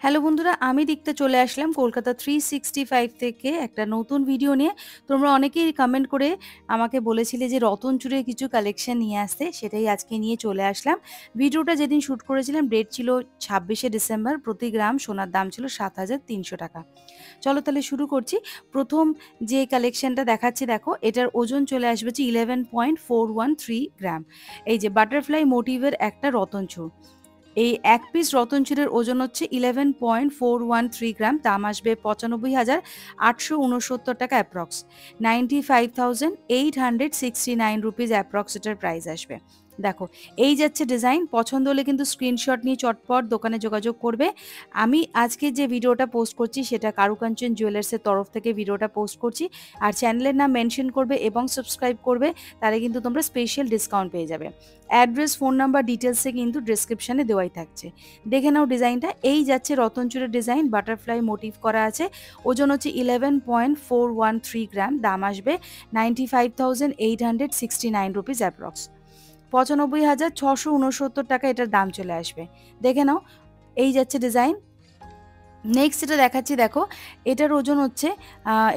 Hello বন্ধুরা, আমি দীপ্তা চলে আসলাম কলকাতা 365 থেকে একটা নতুন ভিডিও নিয়ে। তোমরা অনেকেই কমেন্ট করে আমাকে বলেছিলে যে রতন চুড়ির কিছু কালেকশন নিয়ে আসতে, সেটাই আজকে নিয়ে চলে আসলাম। ভিডিওটা যেদিন শ্যুট করেছিলাম ডেট ছিল 26শে ডিসেম্বর। প্রতি গ্রাম সোনার দাম ছিল ৭,৩০০ টাকা। চলো তাহলে শুরু করছি। প্রথম যে কালেকশনটা দেখাচ্ছি দেখো, এটার ওজন চলে আসবে হচ্ছে 11.413 গ্রাম। এই যে বাটারফ্লাই মোটিভের একটা রতনচূড়, এই এক পিস রতনচুরের ওজন হচ্ছে 11.413 গ্রাম, দাম আসবে ৯৫,৮৬৯ টাকা অ্যাপ্রক্স, 95,869 রুপিস অ্যাপ্রক্স এটার প্রাইস আসবে। দেখো, এই যাচ্ছে ডিজাইন। পছন্দ হলে কিন্তু স্ক্রিনশট নিয়ে চটপট দোকানে যোগাযোগ করবে। আমি আজকে যে ভিডিওটা পোস্ট করছি সেটা কারুকাঞ্চন জুয়েলার্সের তরফ থেকে ভিডিওটা পোস্ট করছি। আর চ্যানেলের নাম মেনশন করবে এবং সাবস্ক্রাইব করবে, তাহলে কিন্তু তোমরা স্পেশাল ডিসকাউন্ট পেয়ে যাবে। অ্যাড্রেস, ফোন নাম্বার ডিটেলসে কিন্তু ডিসক্রিপশানে দেওয়াই থাকছে। দেখে নাও ডিজাইনটা। এই যাচ্ছে রতনচুরের ডিজাইন, বাটারফ্লাই মোটিভ করা আছে। ওজন হচ্ছে 11.413 গ্রাম, দাম আসবে 95,869 রুপিস অ্যাপ্রক্স, 95,669 টাকা এটার দাম চলে আসবে। দেখে নাও, এই যাচ্ছে ডিজাইন। নেক্সট যেটা দেখাচ্ছি দেখো, এটার ওজন হচ্ছে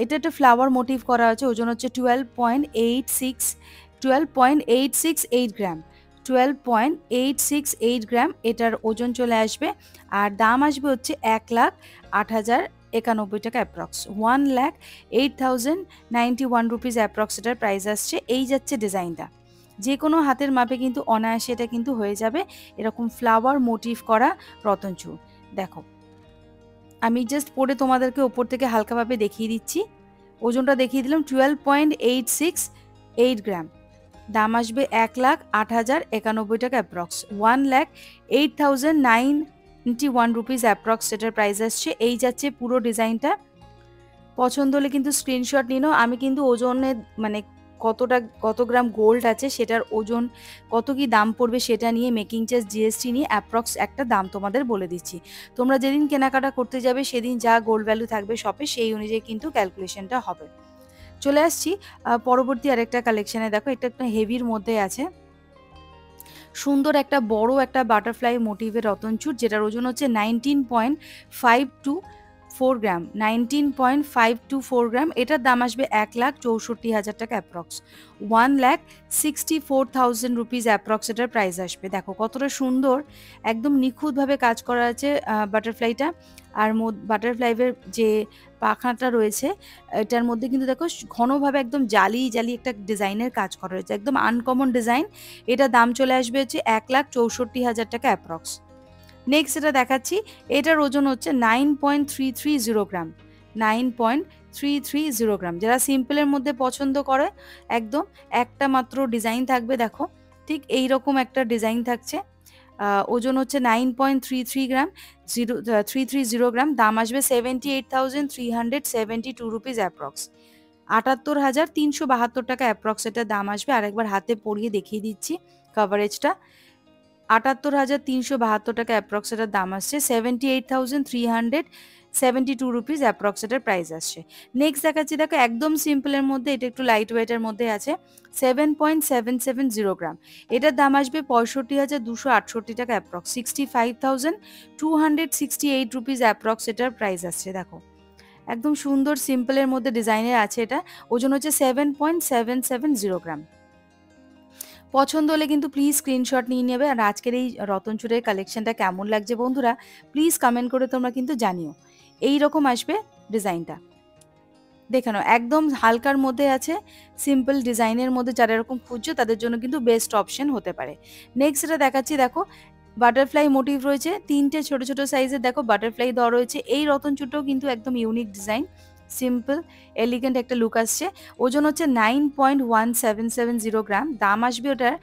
এটা একটা ফ্লাওয়ার মোটিভ করা আছে। ওজন হচ্ছে 12.868 গ্রাম, 12.868 গ্রাম এটার ওজন চলে আসবে। আর দাম আসবে হচ্ছে 1,08,091 টাকা অ্যাপ্রক্স, 1,08,091 রুপিস অ্যাপ্রক্স এটার প্রাইস আসছে। এই যাচ্ছে ডিজাইনটা। যে কোনো হাতের মাপে কিন্তু অনায়াসে এটা কিন্তু হয়ে যাবে এরকম ফ্লাওয়ার মোটিভ করা রতনচুড়। দেখো, আমি জাস্ট পরে তোমাদেরকে ওপর থেকে হালকাভাবে দেখিয়ে দিচ্ছি। ওজনটা দেখিয়ে দিলাম 12.868 গ্রাম, দাম আসবে 1,08,091 টাকা অ্যাপ্রক্স, 1,08,091 রুপিস অ্যাপ্রক্স এটার প্রাইস আসছে। এই যাচ্ছে পুরো ডিজাইনটা। পছন্দ হলে কিন্তু স্ক্রিনশট নিয়ে নাও। আমি কিন্তু ওজনের মানে কত গ্রাম গোল্ড আছে সেটার ওজন, কত কি দাম পড়বে সেটা নিয়ে, মেকিং চার্জ, জিএসটি নিয়ে অ্যাপ্রক্স একটা দাম তোমাদের বলে দিচ্ছি। তোমরা যেদিন কেনাকাটা করতে যাবে সেদিন যা গোল্ড ভ্যালু থাকবে শপে, সেই অনুযায়ী কিন্তু ক্যালকুলেশনটা হবে। চলে আসছি পরবর্তী আরেকটা কালেকশানে। দেখো, এটা একটা হেভির মধ্যে আছে। সুন্দর একটা বড় একটা বাটারফ্লাই মোটিভের রতনচুড়, যেটার ওজন হচ্ছে 19.524 গ্রাম, 19.524 গ্রাম। এটার দাম আসবে 1,64,000 টাকা অ্যাপ্রক্স, 1,64,000 রুপিস অ্যাপ্রক্স এটার প্রাইস আসবে। দেখো কতটা সুন্দর, একদম নিখুঁতভাবে কাজ করা আছে বাটারফ্লাইটা। আর বাটারফ্লাইয়ের যে পাখাটা রয়েছে এটার মধ্যে কিন্তু দেখো ঘনভাবে একদম জালি জালি একটা ডিজাইনের কাজ করা রয়েছে, একদম আনকমন ডিজাইন। এটার দাম চলে আসবে হচ্ছে 1,64,000 টাকা অ্যাপ্রক্স। নেক্সট এটা দেখাচ্ছি, এটার ওজন হচ্ছে 9.330 গ্রাম, 9.330 গ্রাম। যারা সিম্পলের মধ্যে পছন্দ করে, একদম একটা মাত্র ডিজাইন থাকবে। দেখো, ঠিক এইরকম একটা ডিজাইন থাকছে। ওজন হচ্ছে 9.33 গ্রাম, 330 গ্রাম। দাম আসবে 78,372 রুপিস অ্যাপ্রক্স, 78,372 টাকা অ্যাপ্রক্স এটার দাম আসবে। আরেকবার হাতে পরিয়ে দেখিয়ে দিচ্ছি কভারেজটা। 78,372 টাকা অ্যাপ্রক্স এটার দাম আসছে, 78,372 রুপিস অ্যাপ্রক্স এটার প্রাইস আসছে। নেক্সট দেখাচ্ছি দেখো, একদম সিম্পলের মধ্যে, এটা একটু লাইট ওয়েটের মধ্যে আছে। 7.770 গ্রাম, এটার দাম আসবে 65,268 টাকা অ্যাপ্রক্স, 65,268 রুপিস অ্যাপ্রক্স এটার প্রাইস আসছে। দেখো, একদম সুন্দর সিম্পলের মধ্যে ডিজাইনের আছে এটা। ওজন হচ্ছে 7.770 গ্রাম। পছন্দ হলে কিন্তু প্লিজ স্ক্রিনশট নিয়ে নেবে। আর আজকের এই রতনচুরের কালেকশনটা কেমন লাগছে বন্ধুরা, প্লিজ কমেন্ট করে তোমরা কিন্তু জানিও। এই রকম আসবে ডিজাইনটা। দেখে নাও, একদম হালকার মধ্যে আছে, সিম্পল ডিজাইনের মধ্যে যারা এরকম খুঁজছো তাদের জন্য কিন্তু বেস্ট অপশন হতে পারে। নেক্সট এটা দেখাচ্ছি দেখো, বাটারফ্লাই মোটিভ রয়েছে, 3টে ছোট ছোট সাইজের দেখো বাটারফ্লাই দেওয়া রয়েছে। এই রতনচুরটাও কিন্তু একদম ইউনিক ডিজাইন, সিম্পল এলিগেন্ট একটা লুক আসছে। ওজন হচ্ছে 9.1770 গ্রাম, দাম আসবে ওটার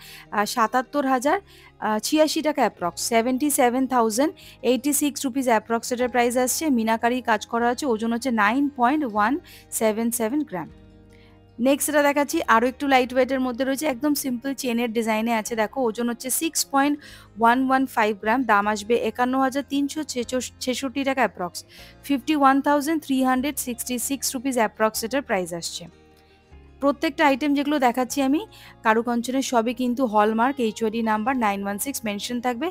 77,086 টাকা অ্যাপ্রক্স, 77,086 রুপিস অ্যাপ্রক্স এটার প্রাইস আসছে। মিনাকারি কাজ করা আছে। ওজন হচ্ছে 9.177 গ্রাম। নেক্সট এটা দেখাচ্ছি, আরও একটু লাইট ওয়েটের মধ্যে রয়েছে, একদম সিম্পল চেনের ডিজাইনে আছে। দেখো, ওজন হচ্ছে 6.115 গ্রাম, দাম আসবে 51,366 টাকা অ্যাপ্রক্স, 51,366 রুপিস অ্যাপ্রক্স এটার প্রাইস আসছে। প্রত্যেকটা আইটেম যেগুলো দেখাচ্ছি আমি কারুকাঞ্চনের সবই কিন্তু হলমার্ক, HOD নাম্বার 916 মেনশন থাকবে।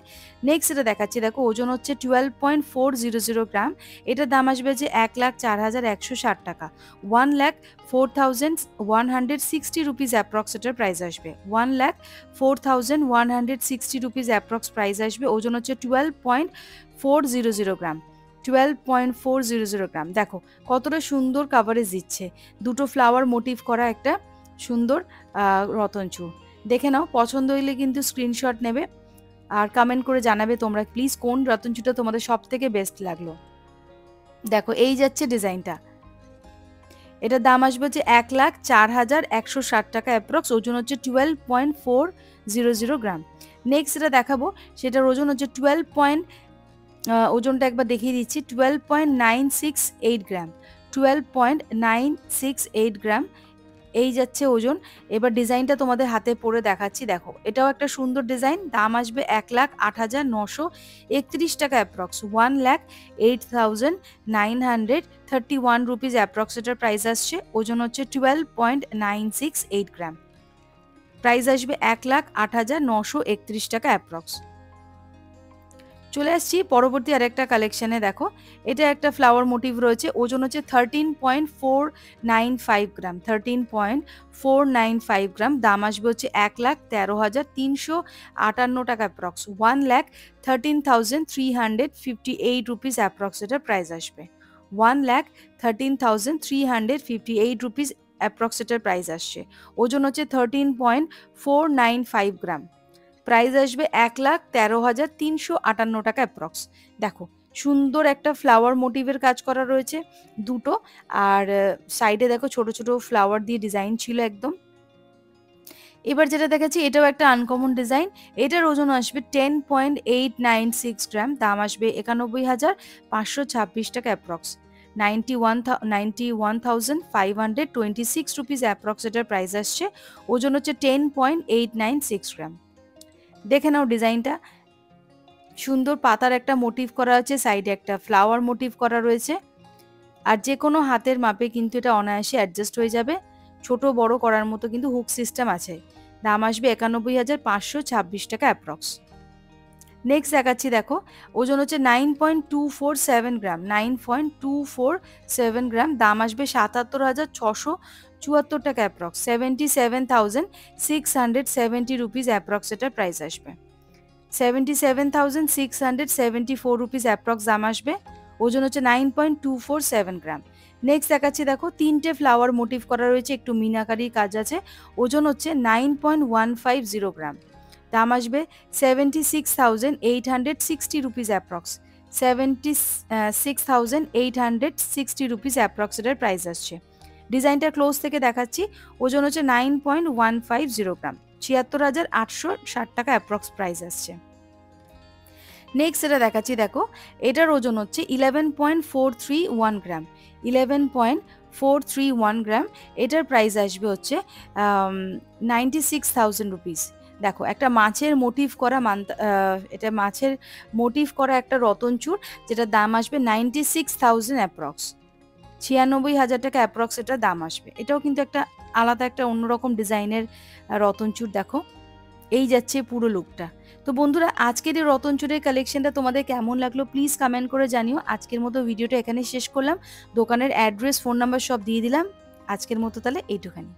নেক্সট এটা দেখাচ্ছি, দেখো ওজন হচ্ছে 12.400 গ্রাম। এটার দাম আসবে যে 1,04,160 টাকা, 1,04,160 রুপিস অ্যাপ্রক্স এটার প্রাইস আসবে, 1,04,160 রুপিস অ্যাপ্রক্স প্রাইস আসবে। ওজন হচ্ছে 12.400 গ্রাম, 12.400 গ্রাম। দেখো কতটা সুন্দর কাভারেজ দিচ্ছে, দুটো ফ্লাওয়ার মোটিভ করা একটা সুন্দর রতন চূড়। দেখে নাও, পছন্দ হইলে কিন্তু স্ক্রিনশট নেবে আর কমেন্ট করে জানাবে তোমরা প্লিজ কোন রতন চূড়টা তোমাদের সব থেকে বেস্ট লাগলো। দেখো এই যাচ্ছে ডিজাইনটা, এটার দাম আসবে হচ্ছে 1,04,160 টাকা অ্যাপ্রক্স, ওজন হচ্ছে 12.400 গ্রাম। নেক্সট এটা দেখাবো, সেটার ওজন হচ্ছে ওজনটা একবার দেখিয়ে দিচ্ছি, 12.968 গ্রাম, 12.968 গ্রাম এই যাচ্ছে ওজন। এবার ডিজাইনটা তোমাদের হাতে পরে দেখাচ্ছি, দেখো এটাও একটা সুন্দর ডিজাইন। দাম আসবে 1,08,931 টাকা অ্যাপ্রক্স, 1,08,931 রুপিস অ্যাপ্রক্স এটার প্রাইস আসছে। ওজন হচ্ছে 12.968 গ্রাম, প্রাইস আসবে 1,08,931 টাকা অ্যাপ্রক্স। চলে আসছি পরবর্তী আরেকটা কালেকশনে। দেখো এটা একটা ফ্লাওয়ার মোটিভ রয়েছে, ওজন হচ্ছে 13.495 গ্রাম, 13.495 গ্রাম। দাম আসবে হচ্ছে 1,13,358 টাকা অ্যাপ্রক্স, 1,13,358 রুপিস অ্যাপ্রক্স এটার প্রাইস আসবে, 1,13,358 রুপিস অ্যাপ্রক্স এটার প্রাইস আসছে। ওজন হচ্ছে 13.495 গ্রাম, প্রাইস আসবে 1,13,358 টাকা অ্যাপ্রক্স। দেখো সুন্দর একটা ফ্লাওয়ার মোটিভের কাজ করা রয়েছে দুটো, আর সাইডে দেখো ছোট ছোট ফ্লাওয়ার দিয়ে ডিজাইন ছিল একদম। এবার যেটা দেখাচ্ছি এটাও একটা আনকমন ডিজাইন, এটার ওজন আসবে 10.896 গ্রাম, দাম আসবে 91,526 টাকা অ্যাপ্রক্স, 91,526 রুপিস অ্যাপ্রক্স এটার প্রাইস আসছে। ওজন হচ্ছে 10.896 গ্রাম। দেখে নাও ডিজাইনটা, সুন্দর পাতার একটা মোটিভ করা আছে, সাইডে একটা ফ্লাওয়ার মোটিভ করা রয়েছে, আর যে কোনো হাতের মাপে কিন্তু এটা অনায়াসে অ্যাডজাস্ট হয়ে যাবে, ছোট বড় করার মতো কিন্তু হুক সিস্টেম আছে। দাম আসবে 91,526 টাকা অ্যাপ্রক্স। নেক্সট দেখাচ্ছি, দেখো ওজন হচ্ছে 9.247 গ্রাম, 9.247 গ্রাম। দাম আসবে 77,674 টাকা অ্যাপ্রক্স, 77,670 রুপিস অ্যাপ্রক্স এটার প্রাইস আসবে, 77,674 রুপিস অ্যাপ্রক্স দাম আসবে। ওজন হচ্ছে 9.247 গ্রাম। নেক্সট দেখাচ্ছি, দেখো তিনটে ফ্লাওয়ার মোটিভ করা রয়েছে, একটু মিনাকারি কাজ আছে। ওজন হচ্ছে 9.150 গ্রাম, দাম আসবে 76,860 রুপিস অ্যাপ্রক্স, 76,860 রুপিস অ্যাপ্রক্স এটার প্রাইস আসছে। ডিজাইনটা ক্লোজ থেকে দেখাচ্ছি, ওজন হচ্ছে 9.150 গ্রাম, 76,860 টাকা অ্যাপ্রক্স প্রাইস আসছে। নেক্সট এটা দেখাচ্ছি, দেখো এটার ওজন হচ্ছে 11.431 গ্রাম, 11.431 গ্রাম। এটার প্রাইস আসবে হচ্ছে 96,000 রুপিস। দেখো একটা মাছের মোটিভ করা এটা মাছের মোটিভ করা একটা রতনচূড়, যেটার দাম আসবে 96,000 অ্যাপ্রক্স, 96,000 টাকা অ্যাপ্রক্স এটার দাম আসবে। এটাও কিন্তু একটা আলাদা একটা অন্যরকম ডিজাইনের রতনচূড়। দেখো এই যাচ্ছে পুরো লুকটা। তো বন্ধুরা আজকের এই রতনচূড়ের কালেকশনটা তোমাদের কেমন লাগলো প্লিজ কমেন্ট করে জানিও। আজকের মতো ভিডিওটা এখানে শেষ করলাম, দোকানের অ্যাড্রেস ফোন নাম্বার সব দিয়ে দিলাম। আজকের মতো তাহলে এইটুখানি।